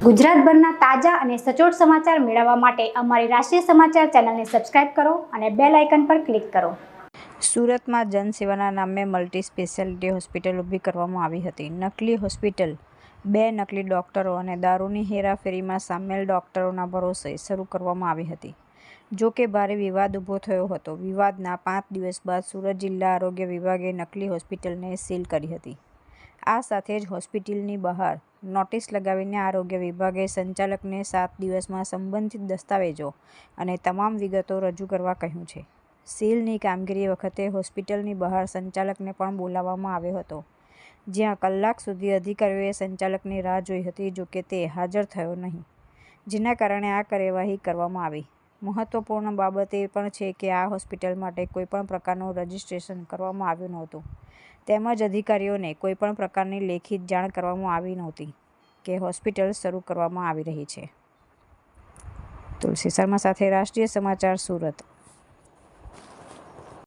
ગુજરાતભરના તાજા અને સચોટ સમાચાર મેળવવા માટે અમારી રાષ્ટ્રીય સમાચાર ચેનલને સબસ્ક્રાઇબ કરો અને બેલ આઇકન પર ક્લિક કરો. સુરતમાં જનસેવાના નામે મલ્ટી સ્પેશિયાલિટી હોસ્પિટલ ઊભી કરવામાં આવી હતી. નકલી હોસ્પિટલ, 2 નકલી ડોક્ટરો અને દારૂની હેરાફેરીમાં સામેલ ડોક્ટરોના ભરોસે શરૂ કરવામાં આવી હતી. જો કે ભારે વિવાદ ઊભો થયો હતો. વિવાદના 5 દિવસ બાદ સુરત જિલ્લા આરોગ્ય વિભાગે નકલી હોસ્પિટલને સીલ કરી હતી. આ સાથે જ હોસ્પિટલની બહાર નોટિસ લગાવીને આરોગ્ય વિભાગે સંચાલકને 7 દિવસમાં સંબંધિત દસ્તાવેજો અને તમામ વિગતો રજૂ કરવા કહ્યું છે. સીલની કામગીરી વખતે હોસ્પિટલની બહાર સંચાલકને પણ બોલાવવામાં આવ્યો હતો, જ્યાં કલાક સુધી અધિકારીઓએ સંચાલકની રાહ જોઈ હતી. જોકે તે હાજર થયો નહીં, જેના કારણે આ કાર્યવાહી કરવામાં આવી. મહત્વપૂર્ણ બાબત એ પણ છે કે આ હોસ્પિટલ માટે કોઈપણ પ્રકારનું રજિસ્ટ્રેશન કરવામાં આવ્યું નહોતું, તેમજ અધિકારીઓને કોઈપણ પ્રકારની લેખિત જાણ કરવામાં આવી નહોતી કે હોસ્પિટલ શરૂ કરવામાં આવી રહી છે. તુલસી શર્મા સાથે રાષ્ટ્રીય સમાચાર, સુરત.